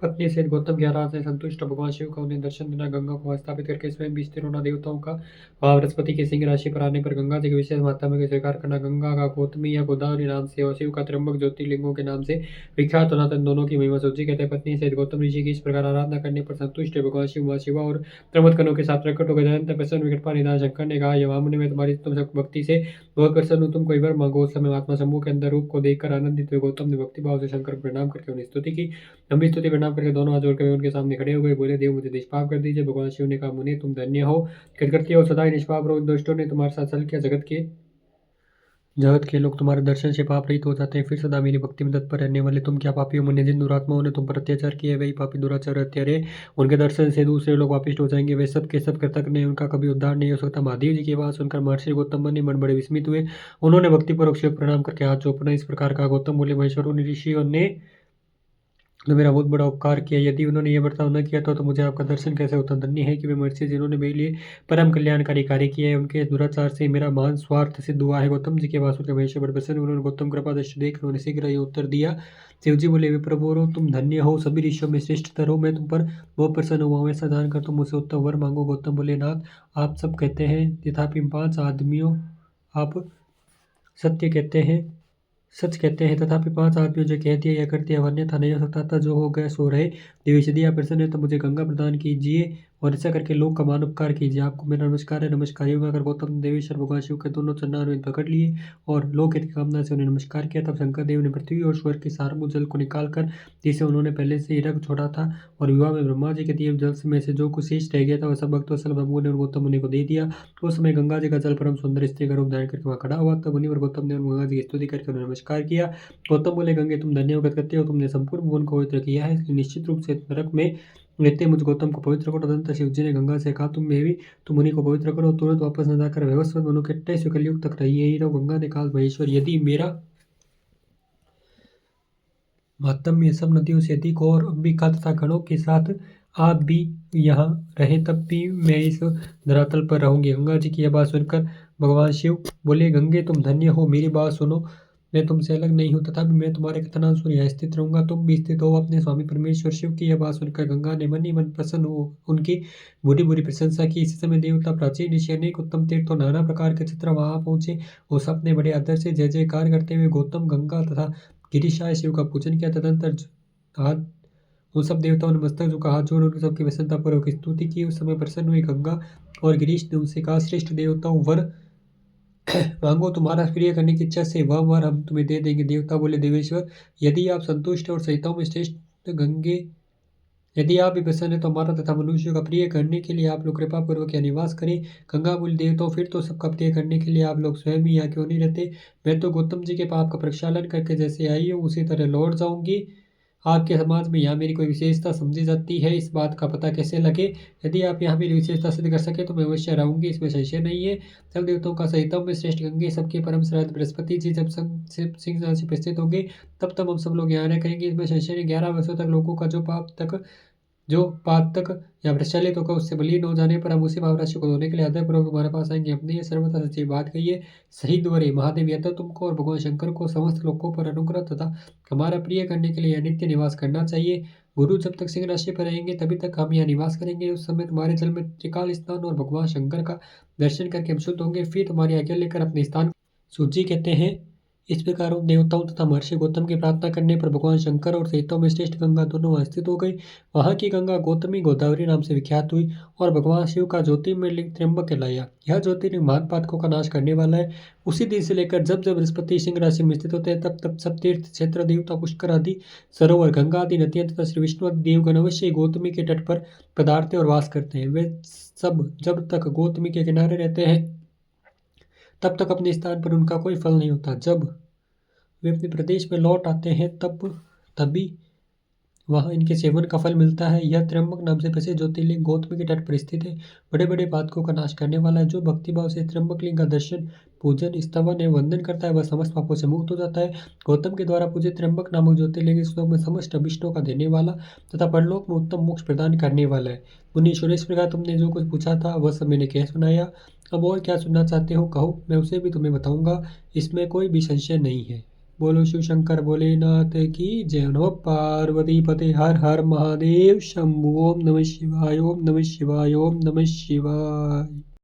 पत्नी सहित गौतम की आराधना से संतुष्ट भगवान शिव का उन्हें दर्शन देना, गंगा को स्थापित करके स्वयं भी स्थिर होना, देवताओं का भाव बृहस्पति की सिंह राशि पर आने पर गंगा जी के विशेष महात्म्य को स्वीकार करना, गंगा का गौतमी या गोदावरी नाम से और शिव का त्र्यंबक ज्योतिर्लिंगों के नाम से विख्यात होना, तन दोनों की महिमा सूची कहते हैं। पत्नी सहित गौतम ऋषि की इस प्रकार आराधना करने पर संतुष्ट है भगवान शिव माँ शिवा और त्रिमतकनों के साथ प्रकट हो गए। प्रसन्न कृपा निधान शंकर ने कहा, यवामन में तुम्हारी तुम भक्ति से बहुत प्रसन्न हूँ, तुम कोई वर मांगो। उस समय महात्मा समूह के अंदर रूप को देखकर आनंदित हुए गौतम ने भक्ति भाव से शंकर को प्रणाम करके उन्हें स्तुति की। लंबी स्तुति प्रणाम करके दोनों हाथ जोड़कर उनके सामने खड़े हो गए, बोले, देव मुझे निष्पाप कर दीजिए। भगवान शिव ने कहा, मुनि तुम धन्य हो, कृतकृत्य हो, सदा ही निष्पाप रहो। दुष्टों ने तुम्हारे साथ छल किया, जगत के लोग तुम्हारे दर्शन से पाप रहित हो जाते हैं, फिर सदा मेरी भक्ति में तत्पर रहने वाले तुम क्या पापी हो। मुन्य जिन दुरात्माओं ने तुम पर अत्याचार किए, वही पापी दुराचार हत्यारे, उनके दर्शन से दूसरे लोग वापिष्ट हो जाएंगे, वे सब के सब कृतज्ञ नहीं, उनका कभी उद्धार नहीं हो सकता। महादेव जी की बात सुनकर महर्षि गौतम मुनि मन बड़े विस्मित हुए। उन्होंने भक्तिपूर्वक शिव प्रणाम करके हाथ जोड़ना इस प्रकार कहा, गौतम बोले, महेश्वर उन ऋषियों ने तो मेरा बहुत बड़ा उपकार किया, यदि उन्होंने यह बर्ताव न किया तो मुझे आपका दर्शन कैसे होता। धन्य है कि वे महर्षि जिन्होंने मेरे लिए परम कल्याणकारी कार्य किया है, उनके दुराचार से मेरा महान स्वार्थ सिद्ध हुआ है। गौतम जी के वासु के महेश्वर बड़े प्रसन्न, उन्होंने गौतम कृपा दृष्टि देख उन्होंने शीघ्र ये उत्तर दिया। शिव जी बोले, वे प्रभु तुम धन्य हो, सभी ऋषियों में श्रेष्ठतर हो, मैं तुम पर बहुत प्रसन्न हुआ हूँ, ऐसा जानकर तुम मुझसे उत्तम वर मांगो। गौतम बोले, नाथ आप सब कहते हैं, तथापि 5 आदमियों आप सत्य कहते हैं, सच कहते हैं, तथापि 5 आदमियों जो कह दिया या कर दिया अन्यथा नहीं हो सकता था, जो हो गया सो रहे। देवेश यदि आप प्रसन्न है तो मुझे गंगा प्रदान कीजिए और ऐसा करके लोक का मान उपकार कीजिए। आपको मेरा नमस्कार है। नमस्कार युग अगर गौतम देवेश्वर भगवान शिव के दोनों चरणारविंद पकड़ लिए और लोक हित की कामना से उन्हें नमस्कार किया। तब शंकर देव ने पृथ्वी और स्वर्ग के सारभूत जल को निकालकर, जिसे उन्होंने पहले से ही रख छोड़ा था, और विवाह में ब्रह्मा जी के दिए जल में से जो कुछ शेष रह गया था वह सब भक्तवत्सल प्रभु ने गौतम मुनि को दे दिया। उस समय गंगा जी का जल परम सुंदर स्त्री का रूप धारण करके वहां खड़ा हुआ। तब मुनि और गौतम ने गंगा जी की स्तुति करके उन्हें नमस्कार किया। गौतम बोले, गंगे तुम धन्य होकर करते हो, तुमने संपूर्ण भुवन को पवित्र किया है, इसलिए निश्चित रूप से नरक में रहते मुझ गौतम को पवित्र करो। तदनंतर शिव जी ने गंगा से कहा, तुम मुनि को पवित्र करो, तुरंत वापस न जाकर व्यवस्थित मनु के 28 कलयुग तक रहिए ही रहो। गंगा ने कहा, महेश्वर यदि मेरा महात्म्य सब नदियों से अधिक हो और अंबिका तथा गणों के साथ आप भी यहाँ रहे तब भी मैं इस धरातल पर रहूंगी। गंगा जी की यह बात सुनकर भगवान शिव बोले, गंगे तुम धन्य हो, मेरी बात सुनो, मैं तुमसे अलग नहीं हूँ, तथापि मैं तुम्हारे कथनानुसार यहाँ स्थित रहूंगा, तुम भी स्थित हो अपने स्वामी परमेश्वर शिव की यह बात सुनकर गंगा ने मन ही मन प्रसन्न हो उनकी बुरी बुरी प्रशंसा की। इसी समय देवता, प्राचीन ऋषि, अनेक उत्तम तीर्थ और नाना प्रकार के चित्र वहां पहुंचे। वो सबने बड़े आदर से जय जयकार करते हुए गौतम, गंगा तथा गिरिशाय शिव का पूजन किया। तदंतर हाथ उन सब देवताओं ने मस्तक झुका, हाथ जोड़ उनकी सबकी प्रसन्नता पूर्वक स्तुति की। उस समय प्रसन्न हुई गंगा और गिरीश ने उनसे कहा, श्रेष्ठ देवताओं वर मांगो, तुम्हारा प्रिय करने की इच्छा से वह वर हम तुम्हें दे देंगे। देवता बोले, देवेश्वर यदि आप संतुष्ट और संहिताओं में श्रेष्ठ गंगे यदि आप भी प्रसन्न है तो हमारा तथा मनुष्यों का प्रिय करने के लिए आप लोग कृपा पूर्वक यहाँ निवास करें। गंगा बोली, देवताओं फिर तो सबका प्रिय करने के लिए आप लोग स्वयं ही यहाँ क्यों नहीं रहते। मैं तो गौतम जी के पाप का प्रक्षालन करके जैसे आई हूँ उसी तरह लौट जाऊंगी। आपके समाज में यहाँ मेरी कोई विशेषता समझी जाती है, इस बात का पता कैसे लगे। यदि आप यहाँ मेरी विशेषता सिद्ध कर सके तो मैं अवश्य रहूंगी, इसमें संशय नहीं है। सब देवताओं का सहितम में श्रेष्ठ गंगे सबके परम श्राद्ध बृहस्पति जी जब सिंह से प्रस्थित होंगे तब हम सब लोग यहाँ रह करेंगे, इसमें संशय नहीं। 11 वर्षों तक लोगों का जो पातक या प्रचलित होकर उससे बलीन हो जाने पर हम उसी महाराशि को धोने के लिए आदरपूर्वक तुम्हारे पास आएंगे। हमने ये सर्वथा सच्ची बात कही है। सही द्वारे महादेव या तो तुमको और भगवान शंकर को समस्त लोगों पर अनुग्रह तथा हमारा प्रिय करने के लिए नित्य निवास करना चाहिए। गुरु जब तक सिंह राशि पर रहेंगे तभी तक हम यहाँ निवास करेंगे। उस समय तुम्हारे जल में त्रिकाल स्नान और भगवान शंकर का दर्शन करके हम शुद्ध होंगे, फिर तुम्हारी आज्ञा लेकर अपने स्थान सूची कहते हैं। इस प्रकार उन देवताओं तथा महर्षि गौतम की प्रार्थना करने पर भगवान शंकर और सहिताओं में श्रेष्ठ गंगा दोनों वहां स्थित हो गई। वहां की गंगा गौतमी गोदावरी नाम से विख्यात हुई और भगवान शिव का ज्योतिर्मय लिंग त्र्यंबक कहलाया। यह ज्योतिर्लिंग महान पातकों का नाश करने वाला है। उसी दिन से लेकर जब जब बृहस्पति सिंह राशि में स्थित होते हैं तब तब सब तीर्थ क्षेत्र, देवता, पुष्कर आदि सरोवर, गंगा आदि नदियां तथा श्री विष्णु आदि देवगण अवश्य गौतमी के तट पर पधारते और वास करते हैं। वे सब जब तक गौतमी के किनारे रहते हैं तब तक अपने स्थान पर उनका कोई फल नहीं होता। जब वे अपने प्रदेश में लौट आते हैं तभी वहाँ इनके सेवन का फल मिलता है। यह त्र्यंबक नाम से प्रसिद्ध ज्योतिर्लिंग गौतमी के तट पर स्थित है। बड़े बड़े पातकों का नाश करने वाला है। जो भक्तिभाव से त्र्यंबक लिंग का दर्शन, पूजन, स्तवन एवं वंदन करता है वह समस्त पापों से मुक्त हो जाता है। गौतम के द्वारा पूजित त्र्यंबक नामक ज्योतिर्लिंग इस लोक में समस्त अभिष्टों का देने वाला तथा परलोक में उत्तम मोक्ष प्रदान करने वाला है। मुनीश्वर, इस प्रकार तुमने जो कुछ पूछा था वह सब मैंने कह सुनाया। अब और क्या सुनना चाहते हो कहो, मैं उसे भी तुम्हें बताऊंगा, इसमें कोई भी संशय नहीं है। बोलो शिव शंकर भोलेनाथ की जय। नमः पार्वती पते हर हर महादेव शंभु। ओम नमः शिवाय ओम नमः शिवाय ओम नमः शिवाय।